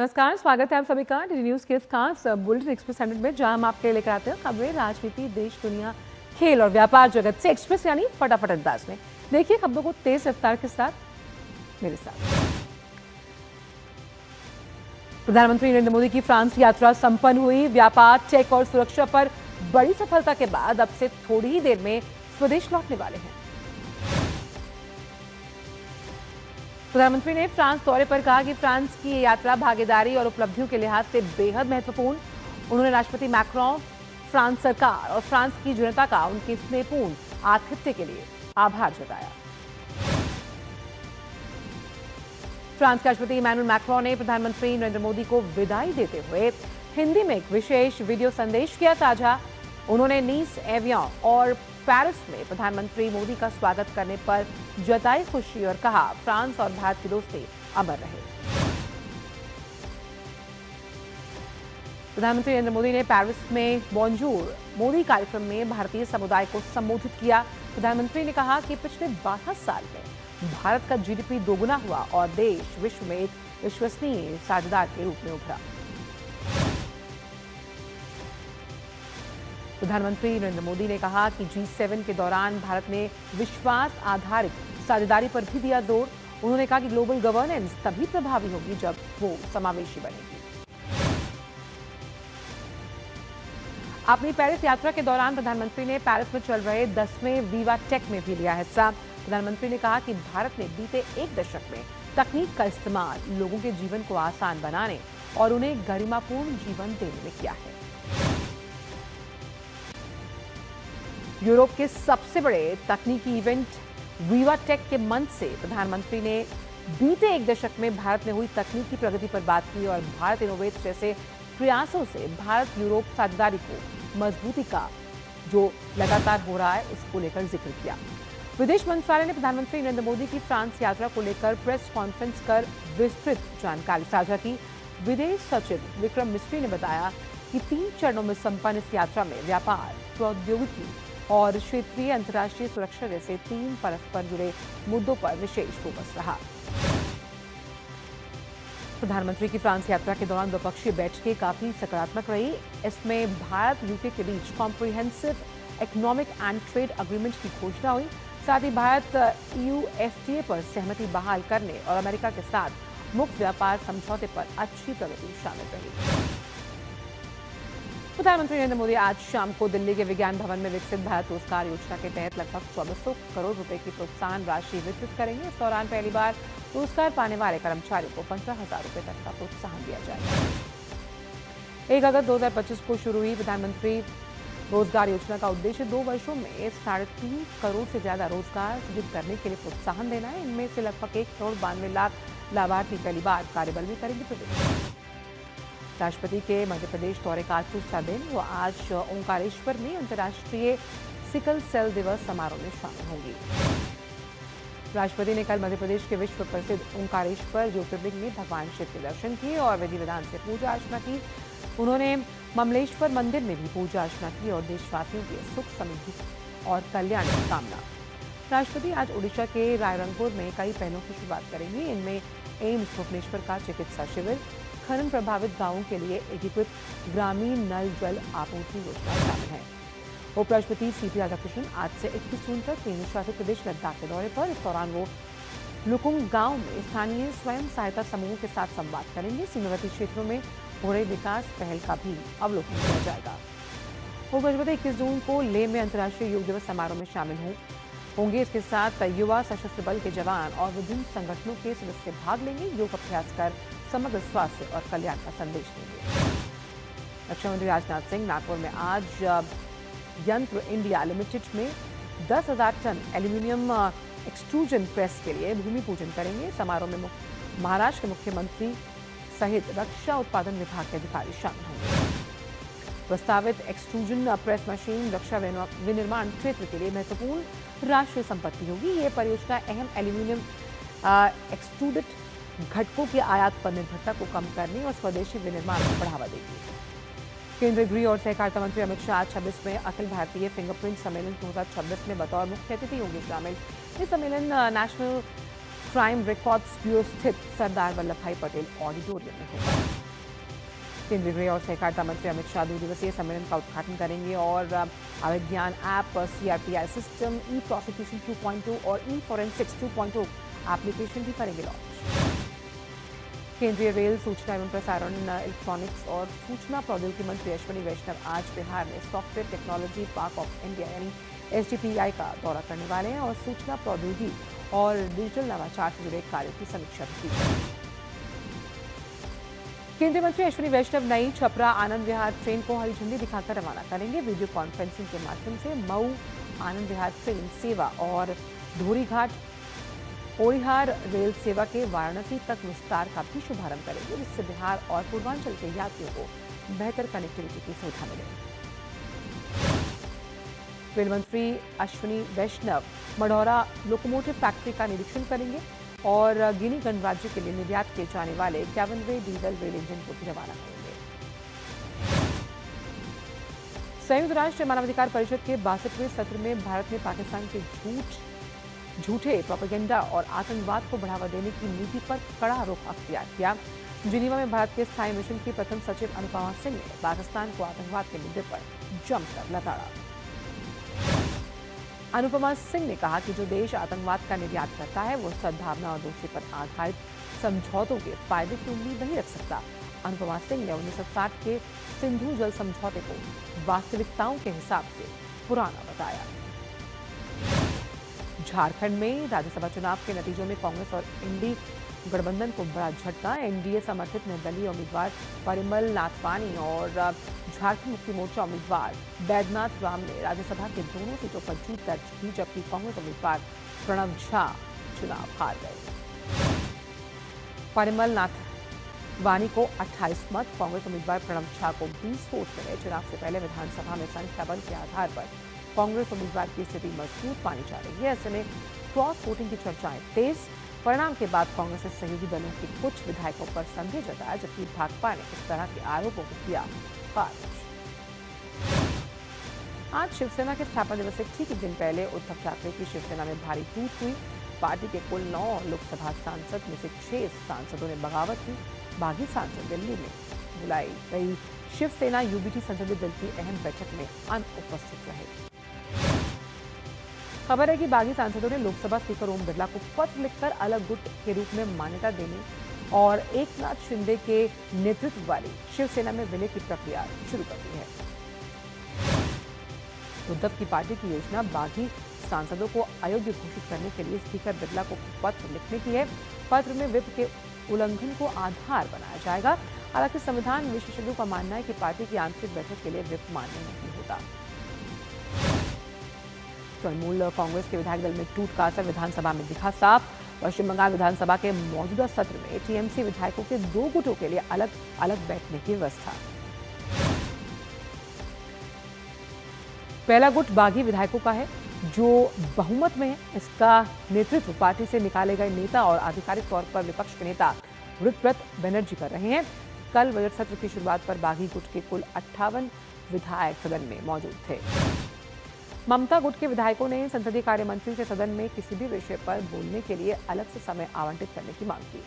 नमस्कार, स्वागत है आप सभी का डी न्यूज के इस खास बुलेटिन एक्सप्रेस 100 में, जहां हम आपके लिए लेकर आते हैं खबरें राजनीति, देश, दुनिया, खेल और व्यापार जगत से एक्सप्रेस यानी फटाफट अंदाज में। देखिए खबरों को तेज रफ्तार के साथ मेरे साथ। प्रधानमंत्री नरेंद्र मोदी की फ्रांस यात्रा संपन्न हुई। व्यापार, टेक और सुरक्षा पर बड़ी सफलता के बाद अब से थोड़ी ही देर में स्वदेश लौटने वाले हैं। प्रधानमंत्री ने फ्रांस दौरे पर कहा कि फ्रांस की ये यात्रा भागीदारी और उपलब्धियों के लिहाज से बेहद महत्वपूर्ण। उन्होंने राष्ट्रपति मैक्रोन, फ्रांस सरकार और फ्रांस की जनता का उनके स्नेहपूर्ण आतिथ्य के लिए आभार जताया। फ्रांस के राष्ट्रपति इमैनुअल मैक्रोन ने प्रधानमंत्री नरेंद्र मोदी को विदाई देते हुए हिंदी में एक विशेष वीडियो संदेश किया साझा। उन्होंने नीस, एवियन और पेरिस में प्रधानमंत्री मोदी का स्वागत करने पर जताई खुशी और कहा, फ्रांस और भारत की दोस्ती अमर रहे। प्रधानमंत्री नरेंद्र मोदी ने पेरिस में बॉन्जूर मोदी कार्यक्रम में भारतीय समुदाय को संबोधित किया। प्रधानमंत्री ने कहा कि पिछले 12 साल में भारत का जीडीपी दोगुना हुआ और देश विश्व में एक विश्वसनीय साझेदार के रूप में उभरा। प्रधानमंत्री नरेंद्र मोदी ने कहा कि G7 के दौरान भारत ने विश्वास आधारित साझेदारी पर भी दिया जोर। उन्होंने कहा कि ग्लोबल गवर्नेंस तभी प्रभावी होगी जब वो समावेशी बनेगी। अपनी पेरिस यात्रा के दौरान प्रधानमंत्री ने पेरिस में चल रहे 10वें वीवा टेक में भी लिया हिस्सा। प्रधानमंत्री ने कहा कि भारत ने बीते एक दशक में तकनीक का इस्तेमाल लोगों के जीवन को आसान बनाने और उन्हें गरिमापूर्ण जीवन देने में किया है। यूरोप के सबसे बड़े तकनीकी इवेंट वीवा टेक के मंच से प्रधानमंत्री ने बीते एक दशक में भारत में हुई तकनीकी प्रगति पर बात की और भारत इनोवेट जैसे प्रयासों से भारत यूरोप साझेदारी को मजबूती का जो लगातार हो रहा है उसको लेकर जिक्र किया। विदेश मंत्रालय ने प्रधानमंत्री नरेंद्र मोदी की फ्रांस यात्रा को लेकर प्रेस कॉन्फ्रेंस कर विस्तृत जानकारी साझा की। विदेश सचिव विक्रम मिस्री ने बताया कि 3 चरणों में संपन्न इस यात्रा में व्यापार, प्रौद्योगिकी और क्षेत्रीय अंतर्राष्ट्रीय सुरक्षा जैसे 3 परस्पर जुड़े मुद्दों पर विशेष फोकस रहा। प्रधानमंत्री की फ्रांस यात्रा के दौरान द्विपक्षीय बैठकें काफी सकारात्मक रही। इसमें भारत यूके के बीच comprehensive economic and trade agreement की घोषणा हुई। साथ ही भारत EU FTA पर सहमति बहाल करने और अमेरिका के साथ मुक्त व्यापार समझौते पर अच्छी प्रगति शामिल रही। प्रधानमंत्री नरेंद्र मोदी आज शाम को दिल्ली के विज्ञान भवन में विकसित भारत रोजगार योजना के तहत लगभग 2400 करोड़ रुपए की प्रोत्साहन राशि वितरित करेंगे। इस दौरान पहली बार रोजगार पाने वाले कर्मचारियों को 15,000 रुपए तक का प्रोत्साहन दिया जाएगा। 1 अगस्त 2025 को शुरू हुई प्रधानमंत्री रोजगार योजना का उद्देश्य 2 वर्षों में 3.5 करोड़ से ज्यादा रोजगार सृजित करने के लिए प्रोत्साहन देना है। इनमें से लगभग 1 करोड़ 92 लाख लाभार्थी पहली बार कार्यबल में करेंगे प्रवेश। राष्ट्रपति के मध्य प्रदेश दौरे का आज दूसरा दिन। वो आज ओंकारेश्वर में अंतर्राष्ट्रीय सिकल सेल दिवस समारोह में शामिल होंगी। राष्ट्रपति ने कल मध्य प्रदेश के विश्व प्रसिद्ध ओंकारेश्वर ज्योतिर्लिंग में भगवान शिव के दर्शन किए और विधि विधान से पूजा अर्चना की। उन्होंने ममलेश्वर मंदिर में भी पूजा अर्चना की और देशवासियों के सुख, समृद्धि और कल्याण की कामना। राष्ट्रपति आज ओडिशा के रायरंगपुर में कई पहलों की शुरुआत करेंगे। इनमें एम्स भुवनेश्वर का चिकित्सा शिविर, खनन प्रभावित गांवों के लिए एकीकृत ग्रामीण नल जल आपूर्ति योजना शामिल है। उपराष्ट्रपति CP राधाकृष्णन आज से 21 जून तक केंद्र शासित प्रदेश लद्दाख के दौरे पर। इस दौरान वो लुकुंग गांव में स्थानीय स्वयं सहायता समूहों के साथ संवाद करेंगे। सीमावर्ती क्षेत्रों में हो रहे विकास पहल का भी अवलोकन किया जाएगा। उपराष्ट्रपति 21 जून को लेह में अंतर्राष्ट्रीय योग दिवस समारोह में शामिल होंगे। इसके साथ युवा सशस्त्र बल के जवान और विभिन्न संगठनों के सदस्य भाग लेंगे। योग अभ्यास कर समग्र स्वास्थ्य और कल्याण का संदेश देंगे। रक्षा मंत्री राजनाथ सिंह नागपुर में आज यंत्र इंडिया लिमिटेड में 10,000 टन एल्यूमिनियम एक्सट्रूजन प्रेस के लिए भूमि पूजन करेंगे। समारोह में महाराष्ट्र के मुख्यमंत्री सहित रक्षा उत्पादन विभाग के अधिकारी शामिल होंगे। प्रस्तावित एक्सट्रूजन प्रेस मशीन रक्षा विनिर्माण क्षेत्र के लिए महत्वपूर्ण राष्ट्रीय संपत्ति होगी। ये परियोजना अहम एल्यूमिनियम एक्सट्रूडेड घटकों के आयात पर निर्भरता को कम करने और स्वदेशी विनिर्माण को बढ़ावा देगी। केंद्रीय गृह और सहकारिता मंत्री अमित शाह 26वें अखिल भारतीय फिंगरप्रिंट सम्मेलन 2026 में बतौर मुख्य अतिथि होंगे शामिल। ये सम्मेलन नेशनल क्राइम रिकॉर्ड्स ब्यूरो स्थित सरदार वल्लभ भाई पटेल ऑडिटोरियम में होगा। केंद्रीय गृह और सहकारिता मंत्री अमित शाह 2 दिवसीय सम्मेलन का उद्घाटन करेंगे और अभिज्ञान ऐप, सीआरपीआई सिस्टम, ई प्रोसिक्यूशन 2.0 और ई फॉरेंसिक्स 2.0 एप्लीकेशन भी करेंगे लॉन्च। केंद्रीय रेल, सूचना एवं प्रसारण, इलेक्ट्रॉनिक्स और सूचना प्रौद्योगिकी मंत्री अश्विनी वैष्णव आज बिहार में software technology park of India यानी एसटीपीआई का दौरा करने वाले हैं और सूचना प्रौद्योगिकी और डिजिटल नवाचार से जुड़े कार्यों की समीक्षा भी की जाएगी। केंद्रीय मंत्री अश्विनी वैष्णव नई छपरा आनंद विहार ट्रेन को हरी झंडी दिखाकर रवाना करेंगे। वीडियो कॉन्फ्रेंसिंग के माध्यम से मऊ आनंद विहार ट्रेन सेवा और धोरीघाट ओरिहार रेल सेवा के वाराणसी तक विस्तार का भी शुभारंभ करेंगे, जिससे बिहार और पूर्वांचल के यात्रियों को बेहतर कनेक्टिविटी की सुविधा मिलेगी। रेल मंत्री अश्विनी वैष्णव मढ़ौरा लोकोमोटिव फैक्ट्री का निरीक्षण करेंगे और गिनी गणराज्य के लिए निर्यात किए जाने वाले 51वें डीजल रेल इंजन को भी रवाना करेंगे। संयुक्त राष्ट्र मानवाधिकार परिषद के 62वें सत्र में भारत ने पाकिस्तान के झूठे प्रोपेगेंडा और आतंकवाद को बढ़ावा देने की नीति पर कड़ा रुख अख्तियार किया। जिनीवा में भारत के स्थायी मिशन की प्रथम सचिव अनुपमा सिंह ने पाकिस्तान को आतंकवाद के मुद्दे पर जमकर लताड़ा। अनुपमा सिंह ने कहा कि जो देश आतंकवाद का निर्यात करता है वो सद्भावना और दोस्ती पर आधारित समझौतों के फायदे की उम्मीद नहीं रख सकता। अनुपमा सिंह ने 1960 के सिंधु जल समझौते को वास्तविकताओं के हिसाब से पुराना बताया। झारखंड में राज्यसभा चुनाव के नतीजों में कांग्रेस और इंडी गठबंधन को बड़ा झटका। एनडीए समर्थित निर्दलीय उम्मीदवार परिमल नाथवानी और झारखंड मुक्ति मोर्चा उम्मीदवार बैद्यनाथ राम ने राज्यसभा के दोनों सीटों पर जीत दर्ज की, जबकि कांग्रेस उम्मीदवार प्रणव झा चुनाव हार गए। परिमल नाथवानी को 28 मत, कांग्रेस उम्मीदवार प्रणव झा को 20 वोट मिले। चुनाव से पहले विधानसभा में संख्या बल के आधार पर कांग्रेस उम्मीदवार की स्थिति मजबूत मानी जा रही है। ऐसे में क्रॉस वोटिंग की चर्चाएं तेज। परिणाम के बाद कांग्रेस के सहयोगी दलों के कुछ विधायकों पर संदेह जताया, जबकि भाकपा ने इस तरह के आरोपों को किया खारिज। आज शिवसेना के स्थापना दिवस से ठीक एक दिन पहले उद्धव ठाकरे की शिवसेना में भारी टूट हुई। पार्टी के कुल 9 लोकसभा सांसद में से 6 सांसदों ने बगावत की। बागी सांसद दिल्ली में बुलाई गई शिवसेना यूबीटी संसदीय दल की अहम बैठक में अनुपस्थित रहे। खबर है कि बागी सांसदों ने लोकसभा स्पीकर ओम बिरला को पत्र लिखकर अलग गुट के रूप में मान्यता देने और एकनाथ शिंदे के नेतृत्व वाली शिवसेना में विलय की प्रक्रिया शुरू कर दी है। उद्धव की पार्टी की योजना बागी सांसदों को अयोग्य घोषित करने के लिए स्पीकर बिरला को पत्र लिखने की है। पत्र में व्हिप के उल्लंघन को आधार बनाया जाएगा। हालांकि संविधान विशेषज्ञों का मानना है कि पार्टी की आंतरिक बैठक के लिए व्हिप मान्य नहीं होता। तृणमूल कांग्रेस के विधायक दल में टूट का असर विधानसभा में दिखा साफ। पश्चिम बंगाल विधानसभा के मौजूदा सत्र में टीएमसी विधायकों के 2 गुटों के लिए अलग अलग बैठने की व्यवस्था। पहला गुट बागी विधायकों का है जो बहुमत में है। इसका नेतृत्व पार्टी से निकाले गए नेता और आधिकारिक तौर पर विपक्ष के नेता ऋतव्रत बनर्जी कर रहे हैं। कल बजट सत्र की शुरुआत पर बागी गुट के कुल 58 विधायक सदन में मौजूद थे। ममता गुट के विधायकों ने संसदीय कार्य मंत्री से सदन में किसी भी विषय पर बोलने के लिए अलग से समय आवंटित करने की मांग की।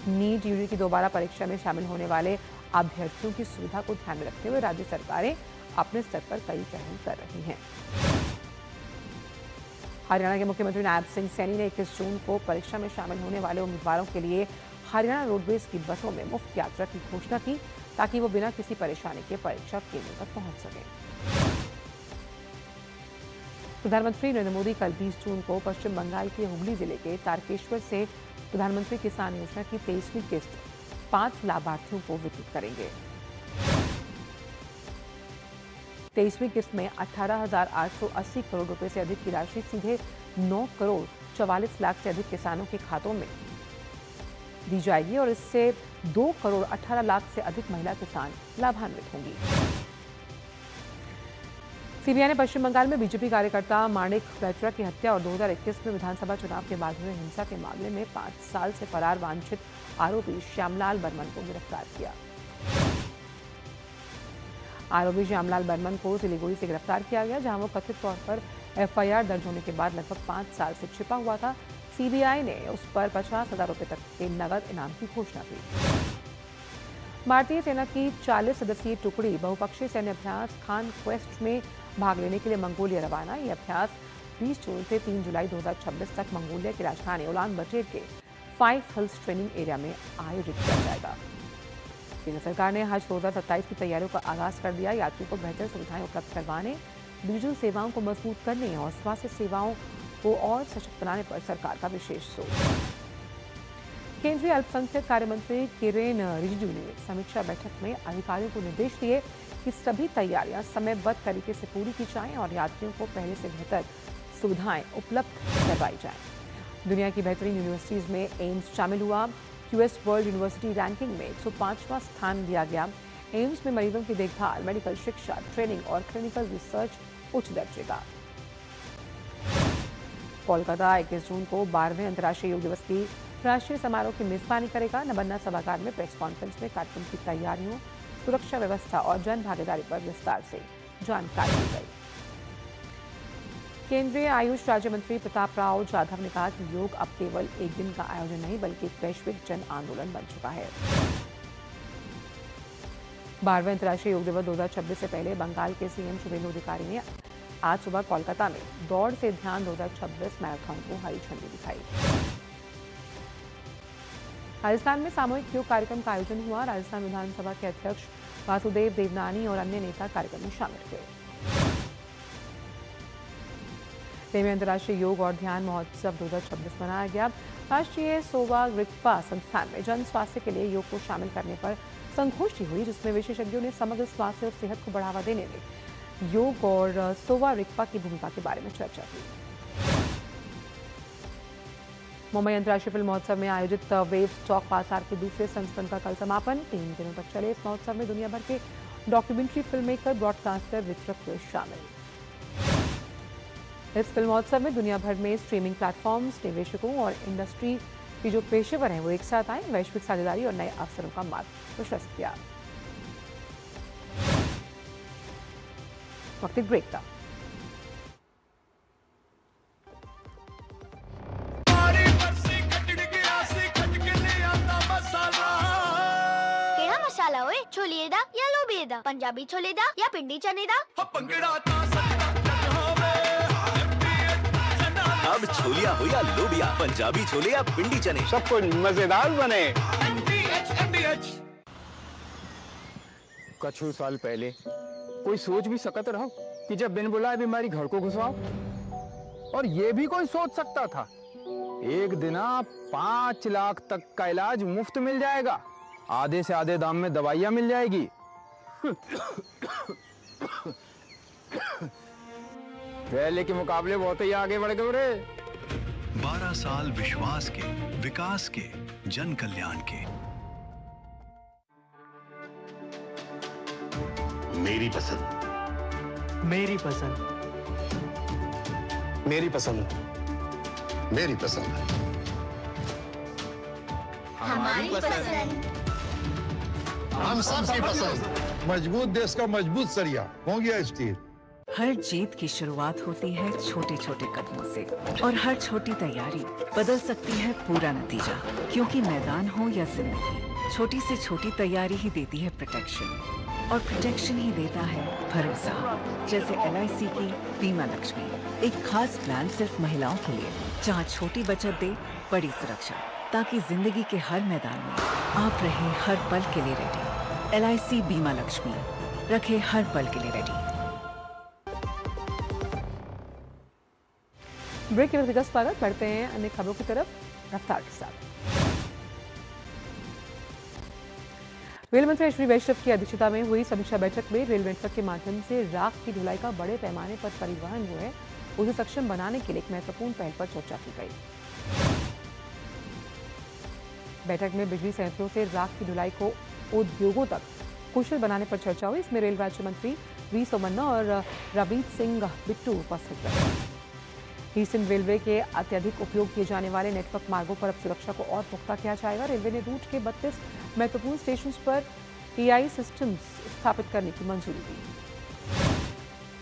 नीट यूजी की दोबारा परीक्षा में शामिल होने वाले अभ्यर्थियों की सुविधा को ध्यान में रखते हुए राज्य सरकारें अपने स्तर पर कई पहल कर रही हैं। हरियाणा के मुख्यमंत्री नायब सिंह सैनी ने 21 जून को परीक्षा में शामिल होने वाले उम्मीदवारों के लिए हरियाणा रोडवेज की बसों में मुफ्त यात्रा की घोषणा की, ताकि वो बिना किसी परेशानी के परीक्षा केंद्र तक पहुंच सकें। प्रधानमंत्री नरेंद्र मोदी कल 20 जून को पश्चिम बंगाल के हुगली जिले के तारकेश्वर से प्रधानमंत्री किसान योजना की 23वीं किस्त 5 लाभार्थियों को वितरित करेंगे। 23वीं किस्त में 18,880 करोड़ रुपए से अधिक की राशि सीधे 9 करोड़ 44 लाख से अधिक किसानों के खातों में दी जाएगी और इससे 2 करोड़ 18 लाख से अधिक महिला किसान लाभान्वित होंगी। सीबीआई ने पश्चिम बंगाल में बीजेपी कार्यकर्ता माणिक बैतरा की हत्या और 2021 में विधानसभा चुनाव के बाद हुए हिंसा के मामले में 5 साल से फरार वांछित आरोपी श्यामलाल बर्मन को गिरफ्तार किया। आरोपी श्यामलाल बर्मन को सिलीगुड़ी से गिरफ्तार किया गया, जहां वो कथित तौर पर एफआईआर दर्ज होने के बाद लगभग 5 साल से छिपा हुआ था। सीबीआई ने उस पर 50,000 रुपए तक के नगद इनाम की घोषणा की। भारतीय सेना की 40 सदस्यीय टुकड़ी बहुपक्षीय सैन्य अभ्यास खान क्वेस्ट में भाग लेने के लिए मंगोलिया रवाना। यह अभ्यास 20 जून से 3 जुलाई 2026 तक मंगोलिया की राजधानी उलान बटर के 5 हिल्स ट्रेनिंग एरिया में आयोजित किया जाएगा। केंद्र सरकार ने हज 2027 की तैयारियों का आगाज कर दिया। यात्रियों को बेहतर सुविधाएं उपलब्ध करवाने, डिजिटल सेवाओं को मजबूत करने और स्वास्थ्य सेवाओं को और सशक्त बनाने पर सरकार का विशेष जोर। केंद्रीय अल्पसंख्यक कार्य मंत्री किरेन रिजिजू ने समीक्षा बैठक में अधिकारियों को निर्देश दिए कि सभी तैयारियां समयबद्ध तरीके से पूरी की जाएं और यात्रियों को पहले से बेहतर सुविधाएं उपलब्ध करवाई जाएं। दुनिया की बेहतरीन यूनिवर्सिटीज में एम्स शामिल हुआ। यूएस वर्ल्ड यूनिवर्सिटी रैंकिंग में 105वां स्थान दिया गया। एम्स में मरीजों की देखभाल, मेडिकल शिक्षा, ट्रेनिंग और क्लिनिकल रिसर्च उच्च दर्जे का। कोलकाता 21 जून को 12वें अंतर्राष्ट्रीय योग दिवस की राष्ट्रीय समारोह की मेजबानी करेगा। नबन्ना सभागार में प्रेस कॉन्फ्रेंस में कार्यक्रम की तैयारियों, सुरक्षा व्यवस्था और जन भागीदारी पर विस्तार से जानकारी दी गई। केंद्रीय आयुष राज्य मंत्री प्रताप राव जाधव ने कहा कि योग अब केवल एक दिन का आयोजन नहीं बल्कि एक वैश्विक जन आंदोलन बन चुका है। 12वें अंतर्राष्ट्रीय योग दिवस 2026 से पहले बंगाल के सीएम शुभेंदु अधिकारी ने आज सुबह कोलकाता में दौड़ से ध्यान 2026 मैराथन को हरी झंडी दिखाई। राजस्थान में सामूहिक योग कार्यक्रम का आयोजन हुआ। राजस्थान विधानसभा के अध्यक्ष वासुदेव देवनानी और अन्य नेता कार्यक्रम में शामिल हुए। 9वें अंतर्राष्ट्रीय योग और ध्यान महोत्सव 2026 मनाया गया। राष्ट्रीय सोवा रिक्पा संस्थान में जन स्वास्थ्य के लिए योग को शामिल करने पर संगोष्ठी हुई, जिसमें विशेषज्ञों ने समग्र स्वास्थ्य और सेहत को बढ़ावा देने में योग और सोवा रिक्पा की भूमिका के बारे में चर्चा की। मुंबई अंतर्राष्ट्रीय फिल्म महोत्सव में आयोजित वेव टॉक पासार के दूसरे संस्करण का कल समापन। 3 दिनों तक चले इस महोत्सव में दुनिया भर के डॉक्यूमेंट्री फिल्म मेकर, ब्रॉडकास्टर, वितरक हुए शामिल। इस फिल्म महोत्सव में दुनिया भर में स्ट्रीमिंग प्लेटफॉर्म्स, निवेशकों और इंडस्ट्री के जो पेशेवर हैं वो एक साथ आए, वैश्विक साझेदारी और नए अवसरों का मार्ग प्रशस्त किया। वक्त एक ब्रेक का। मसाला ओए छोले दा या लोबे दा, पंजाबी छोले दा या पिंडी चने दा। अब छोलिया हो या लोबिया, पंजाबी छोले या पिंडी चने, सब कुछ मजेदार बने। कछु साल पहले कोई सोच भी सकत रहो कि जब बिन बुलाए बीमारी घर को घुसाओ, और ये भी कोई सोच सकता था एक दिन 5 लाख तक का इलाज मुफ्त मिल जाएगा, आधे से आधे दाम में दवाइयां मिल जाएगी। पहले के मुकाबले बहुत ही आगे बढ़ गए रे। 12 साल विश्वास के, विकास के, जन कल्याण के। मेरी पसंद, मेरी पसंद, मेरी पसंद, मेरी पसंद, हमारी पसंद। हम सबकी पसंद। मजबूत देश का मजबूत सरिया हो गया स्टील। हर जीत की शुरुआत होती है छोटे छोटे कदमों से, और हर छोटी तैयारी बदल सकती है पूरा नतीजा। क्योंकि मैदान हो या जिंदगी, छोटी से छोटी तैयारी ही देती है प्रोटेक्शन, और प्रोटेक्शन ही देता है भरोसा। जैसे LIC की बीमा लक्ष्मी, एक खास प्लान सिर्फ महिलाओं के लिए, जहां छोटी बचत दे बड़ी सुरक्षा, ताकि जिंदगी के हर मैदान में आप रहे हर पल के लिए रेडी। LIC बीमा लक्ष्मी, रखे हर पल के लिए रेडी। ब्रेक के वक्त का स्वागत। बढ़ते हैं अन्य खबरों की तरफ रफ्तार के साथ। रेल मंत्री अश्विनी वैष्णव की अध्यक्षता में हुई समीक्षा बैठक में रेल नेटवर्क के माध्यम से राख की ढुलाई का बड़े पैमाने पर परिवहन जो है उसे सक्षम बनाने के लिए एक महत्वपूर्ण पहल पर चर्चा की गई। बैठक में बिजली संयंत्रों से राख की ढुलाई को उद्योगों तक कुशल बनाने पर चर्चा हुई। इसमें रेल राज्य मंत्री वी सोमन्ना और रवनीत सिंह बिट्टू उपस्थित रहे। ईस्टर्न रेलवे के अत्यधिक उपयोग किए जाने वाले नेटवर्क मार्गों पर अब सुरक्षा को और पुख्ता किया जाएगा। रेलवे ने रूट के 32 महत्वपूर्ण स्टेशंस पर AI सिस्टम्स स्थापित करने की मंजूरी दी।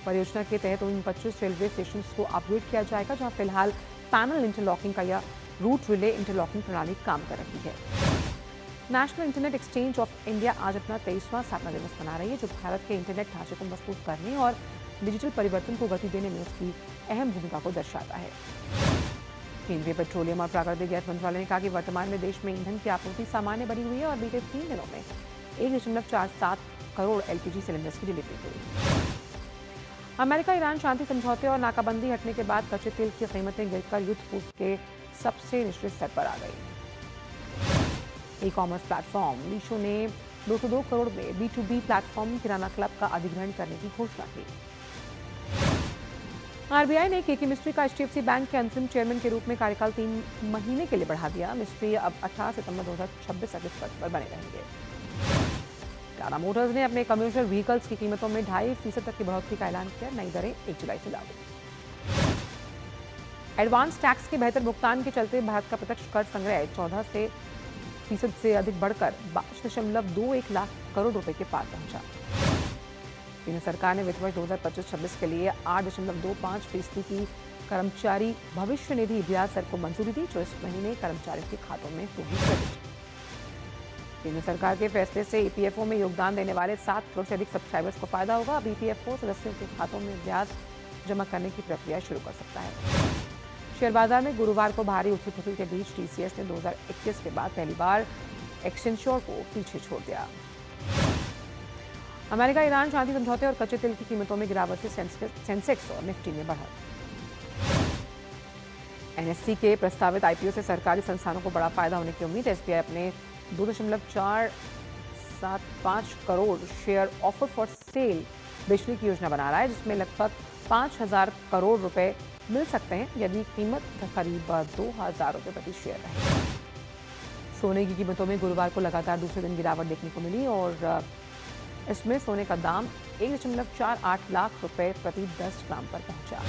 परियोजना के तहत उन 25 रेलवे स्टेशंस को अपग्रेड किया जाएगा जहां फिलहाल पैनल इंटरलॉकिंग का या रूट रिले इंटरलॉकिंग प्रणाली काम कर रही है। National internet exchange of India आज अपना 23वां स्थापना दिवस मना रही है, जो भारत के इंटरनेट ढांचे को मजबूत करने और डिजिटल परिवर्तन को गति देने में उसकी अहम भूमिका को दर्शाता है। केंद्रीय पेट्रोलियम और प्राकृतिक गैस मंत्रालय ने कहा कि वर्तमान में देश में ईंधन की आपूर्ति सामान्य बनी हुई है और बीते 3 दिनों में 1.47 करोड़ एलपीजी सिलेंडर्स की डिलीवरी हुई। अमेरिका ईरान शांति समझौते और नाकाबंदी हटने के बाद कच्चे तेल की कीमतें गिरकर युद्ध पूर्व के सबसे निचले स्तर पर आ गई। ई कॉमर्स प्लेटफॉर्म मीशो ने 202 करोड़ में B2B प्लेटफॉर्म किराना क्लब का अधिग्रहण करने की घोषणा की। आरबीआई ने केके मिस्ट्री का HDFC बैंक के अंतरिम चेयरमैन के रूप में कार्यकाल 3 महीने के लिए बढ़ा दिया। मिस्ट्री अब 18 सितंबर 2026 तक इस पद पर बने रहेंगे। टाटा मोटर्स ने अपने कमर्शियल व्हीकल्स की कीमतों में 2.5% तक की बढ़ोतरी का ऐलान किया। नई दरें 1 जुलाई से लागू। एडवांस टैक्स के बेहतर भुगतान के चलते भारत का प्रत्यक्ष कर संग्रह 14% से अधिक बढ़कर 22.21 लाख करोड़ रुपए के पार पहुंचा। केंद्र सरकार ने वित्त वर्ष 2025-26 के लिए 8.25% की कर्मचारी भविष्य निधि ब्याज दर को मंजूरी दी, जो इस महीने कर्मचारियों के खातों में होगी क्रेडिट। केंद्र सरकार के फैसले से ईपीएफओ में योगदान देने वाले 7 करोड़ से अधिक सब्सक्राइबर्स को फायदा होगा। अब ईपीएफओ सदस्यों के खातों में ब्याज जमा करने की प्रक्रिया शुरू कर सकता है। शेयर बाजार में गुरुवार को भारी उथल-पुथल के बीच टीसीएस ने 2021 के बाद पहली बार एक्सटेंशोर को पीछे छोड़ दिया। अमेरिका ईरान शांति समझौते और कच्चे तेल की कीमतों में गिरावट से सेंसेक्स और निफ्टी में बढ़त। एनएससी के प्रस्तावित आईपीओ से सरकारी संस्थानों को बड़ा फायदा होने की उम्मीद है। एसबीआई अपने 2.475 crore share offer for sale बेचने की योजना बना रहा है, जिसमें लगभग 5,000 करोड़ रुपए मिल सकते हैं यदि कीमत करीब 2,000 रुपये प्रति शेयर रहे। सोने की कीमतों में गुरुवार को लगातार दूसरे दिन गिरावट देखने को मिली और इसमें सोने का दाम 1.48 लाख रुपए प्रति 10 ग्राम पर पहुंचा।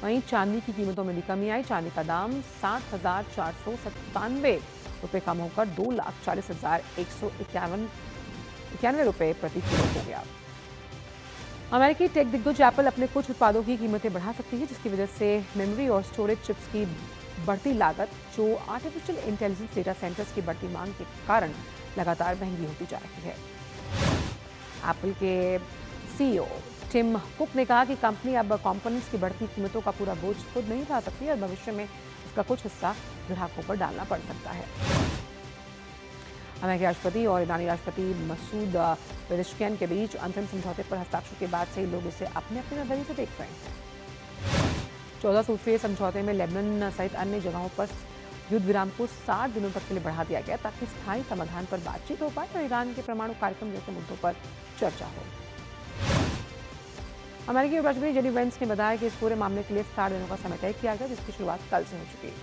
वहीं चांदी की कीमतों में भी कमी आई। चांदी का दाम 7,497 रुपये कम होकर 2,40,191 रुपये प्रति किलो हो गया। अमेरिकी टेक दिग्गज एप्पल अपने कुछ उत्पादों की कीमतें बढ़ा सकती है, जिसकी वजह से मेमोरी और स्टोरेज चिप्स की बढ़ती लागत, जो आर्टिफिशियल इंटेलिजेंस डेटा सेंटर्स की बढ़ती मांग के कारण लगातार महंगी होती जा रही है। एप्पल के सीईओ टिम कुक ने कहा कि कंपनी अब कंपोनेंट्स की बढ़ती कीमतों का पूरा बोझ खुद नहीं उठा सकती और भविष्य में इसका कुछ हिस्सा ग्राहकों पर डालना पड़ सकता है। अमेरिकी राष्ट्रपति और ईरानी राष्ट्रपति मसूद पेजेश्कियान के बीच अंतरिम समझौते पर हस्ताक्षर के बाद से ही लोग इसे अपने अपने नजरिए से देख रहे हैं। 14 सूत्रीय समझौते में लेबनान सहित अन्य जगहों पर युद्ध विराम को 60 दिनों तक के लिए बढ़ा दिया गया, ताकि स्थायी समाधान पर बातचीत हो पाए और ईरान के परमाणु कार्यक्रम जैसे मुद्दों पर चर्चा हो। अमेरिकी उपराष्ट्रपति जेडी वेंस ने बताया कि इस पूरे मामले के लिए 60 दिनों का समय तय किया गया, जिसकी शुरुआत कल से हो चुकी है।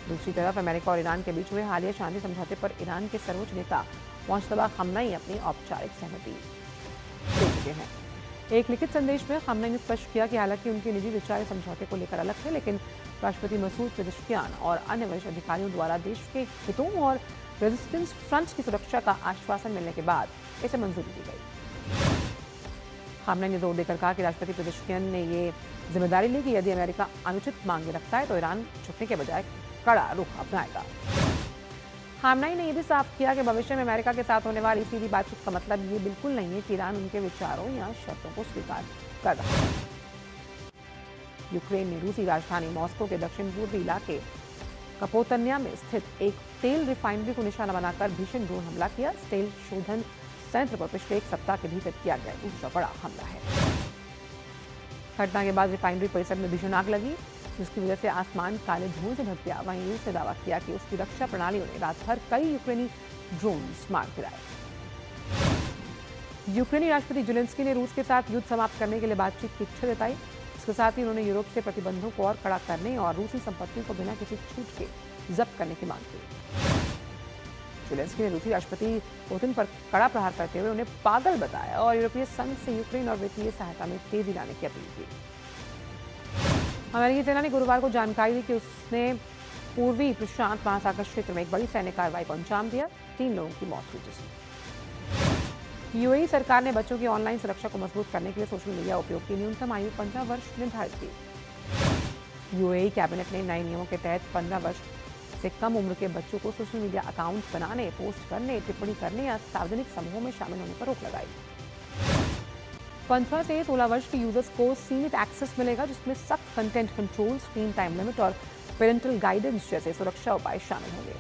दूसरी तरफ अमेरिका और ईरान के बीच हुए हालिया शांति समझौते पर ईरान के सर्वोच्च नेता मुश्तबा खमनई अपनी औपचारिक सहमति दे चुके हैं। एक लिखित संदेश में खमनई ने स्पष्ट किया कि हालांकि उनके निजी विचार समझौते को लेकर अलग थे, लेकिन राष्ट्रपति मसूद पेजेश्कियान और अन्य वरिष्ठ अधिकारियों द्वारा देश के हितों और रेजिस्टेंस फ्रंट की सुरक्षा का आश्वासन मिलने के बाद इसे मंजूरी दी गई। खमनई ने जोर देकर कहा कि राष्ट्रपति पेजेश्कियान ने ये जिम्मेदारी ली कि यदि अमेरिका अनुचित मांगे रखता है तो ईरान झुकने के बजाय कड़ा रुख अपनाएगा। खमनई ने यह भी साफ किया कि भविष्य में अमेरिका के साथ होने वाली सीधी बातचीत का मतलब ये बिल्कुल नहीं है कि ईरान उनके विचारों या शर्तों को स्वीकार कर रहा है। यूक्रेन ने रूसी राजधानी मॉस्को के दक्षिण पूर्वी इलाके कपोतन्या में स्थित एक तेल रिफाइनरी को निशाना बनाकर भीषण ड्रोन हमला किया। तेल शोधन संयंत्र पर पिछले 1 सप्ताह के भीतर किया गया दूसरा बड़ा हमला है। घटना के बाद रिफाइनरी परिसर में भीषण आग लगी, जिसकी वजह से आसमान काले धुएं से ढक गया। वहीं रूस ने दावा किया कि उसकी रक्षा प्रणालियों ने रात भर कई यूक्रेनी ड्रोन्स मार गिराए। यूक्रेनी राष्ट्रपति जेलेंस्की ने रूस के साथ युद्ध समाप्त करने के लिए बातचीत की इच्छा जताई। इसके साथ ही उन्होंने यूरोप से प्रतिबंधों को और कड़ा करने और रूसी संपत्तियों को बिना किसी छूट के जब्त करने की मांग की। जेलेंस्की ने रूसी राष्ट्रपति पुतिन पर कड़ा प्रहार करते हुए उन्हें पागल बताया और यूरोपीय संघ से यूक्रेन और वित्तीय सहायता में तेजी लाने की अपील की। अमेरिकी सेना ने गुरुवार को जानकारी दी कि उसने पूर्वी प्रशांत महासागर क्षेत्र में एक बड़ी सैन्य कार्रवाई को अंजाम दिया। 3 लोगों की मौत हुई, जिसमें यूएई सरकार ने बच्चों की ऑनलाइन सुरक्षा को मजबूत करने के लिए सोशल मीडिया उपयोग की न्यूनतम आयु 15 वर्ष निर्धारित की। यूएई कैबिनेट ने नए नियमों के तहत 15 वर्ष से कम उम्र के बच्चों को सोशल मीडिया अकाउंट बनाने, पोस्ट करने, टिप्पणी करने या सार्वजनिक समूहों में शामिल होने पर रोक लगाई। 15 से 16 वर्ष के यूजर्स को सीमित एक्सेस मिलेगा, जिसमें सख्त content control, screen time limit और पेरेंटल गाइडेंस जैसे सुरक्षा उपाय शामिल होंगे।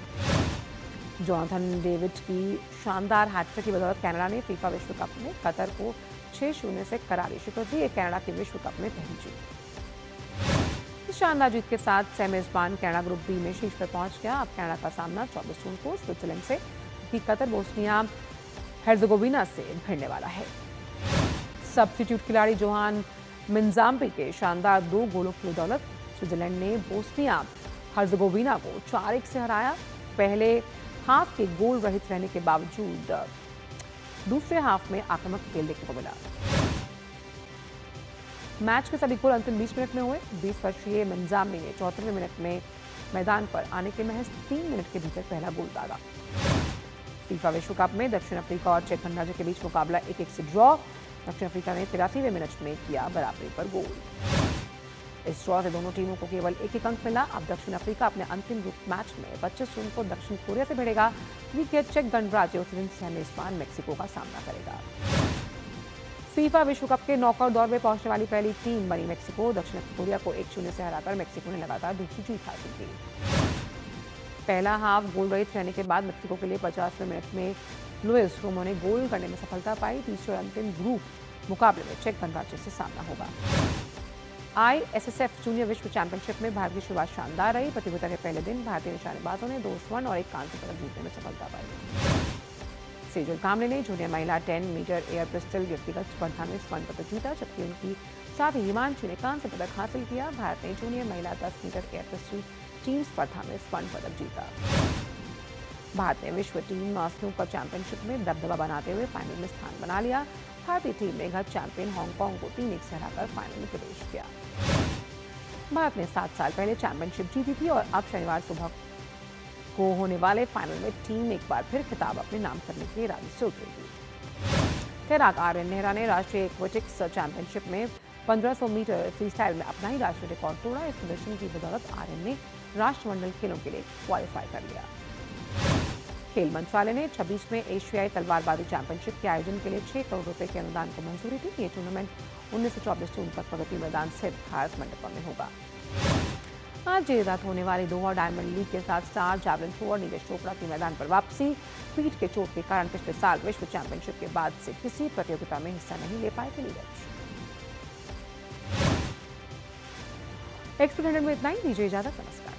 जोनाथन डेविड की शानदार हैट्रिक की बदौलत कनाडा ने फीफा विश्व कप में कतर को 6-0 से करारी शिकस्त दी। कनाडा की विश्व कप में पहली जीत। इस शानदार जीत के साथ सह मेजबान कनाडा ग्रुप बी में शीर्ष पर पहुंच गया। अब कनाडा का सामना 24 जून को स्विट्जरलैंड से, जबकि कतर बोस्निया हेर्जेगोविना से भिड़ने वाला है। सब्स्टिट्यूट खिलाड़ी जोहान मिंजाम्पी के शानदार 2 गोलों की बदौलत स्विट्जरलैंड ने बोस्निया हर्जेगोविना को 4-1 से हराया। पहले हाफ के गोल रहित रहने के बावजूद दूसरे हाफ में आक्रामक खेल देखने को मिला। मैच के सभी गोल अंतिम 20 मिनट में हुए। 20 वर्षीय मिंजाम्पी ने 74वें मिनट में मैदान पर आने के महज 3 मिनट के भीतर पहला गोल दागा। फीफा विश्व कप में दक्षिण अफ्रीका और चेक गणराज्य के बीच मुकाबला 1-1 से ड्रॉ। दक्षिण अफ्रीका ने 83वें मिनट में किया बराबरी पर गोल। इस ड्रॉ से दोनों टीमों को केवल 1 अंक मिला। अब दक्षिण अफ्रीका अपने अंतिम ग्रुप मैच में 25 जून को दक्षिण कोरिया से भिड़ेगा, जबकि चेक गणराज्य उस दिन सह मेजबान मेक्सिको का सामना करेगा। फीफा विश्व कप के नॉकआउट दौर में पहुंचने वाली पहली टीम बनी मेक्सिको। दक्षिण कोरिया को 1-0 से हराकर मेक्सिको ने लगातार दूसरी जीत हासिल की। पहला हाफ गोल रहित रहने के बाद मेक्सिको के लिए 50वें मिनट में लुइस रोमो ने गोल करने में सफलता पाई। तीसरे और अंतिम ग्रुप मुकाबले में चेक गणराज्य से सामना होगा। ISSF जूनियर विश्व चैंपियनशिप में भारत की शुरुआत शानदार रही। प्रतियोगिता के पहले दिन भारतीय निशानेबाजों ने 2 स्वर्ण और 1 कांस्य पदक जीतने में सफलता पाई। सेजल कामले ने जूनियर महिला 10 मीटर एयर पिस्टल व्यक्तिगत स्पर्धा में स्वर्ण पदक जीता, जबकि उनकी साथ ही हिमांशु ने कांस्य पदक हासिल किया। भारत ने जूनियर महिला 10 मीटर एयर पिस्टल टीम स्पर्धा में स्वर्ण पदक जीता। भारत ने विश्व टीम स्नूकर चैंपियनशिप में दबदबा बनाते हुए फाइनल में स्थान बना लिया। भारतीय टीम ने घर चैंपियन हांगकांग को 3-1 से हराकर फाइनल में प्रवेश किया। भारत ने 7 साल पहले चैंपियनशिप जीती थी और अब शनिवार सुबह को होने वाले फाइनल में टीम एक बार फिर खिताब अपने नाम करने के इरादे से उतरेगी। तैराक आर्यन नेहरा ने राष्ट्रीय एक्वेटिक्स चैंपियनशिप में 1500 मीटर फ्री स्टाइल में अपना ही राष्ट्रीय रिकॉर्ड तोड़ा। इस प्रदर्शन की बदौलत आर्यन ने राष्ट्रमंडल खेलों के लिए क्वालिफाई कर लिया। खेल मंत्रालय ने 26वें एशियाई तलवारबाजी चैंपियनशिप के आयोजन के लिए 6 करोड़ रुपए के अनुदान को मंजूरी दी। ये टूर्नामेंट 19 से 24 जून तक प्रगति मैदान स्थित भारत मंडपम में होगा। आज देर रात होने वाली दोहा डायमंड लीग के साथ star javelin thrower Neeraj Chopra की मैदान पर वापसी। पीठ के चोट के कारण पिछले साल विश्व चैंपियनशिप के बाद से किसी प्रतियोगिता में हिस्सा नहीं ले पाए थे नीरज। एक्सप्रेस में इतना ही। दीजिए इजाजत, नमस्कार।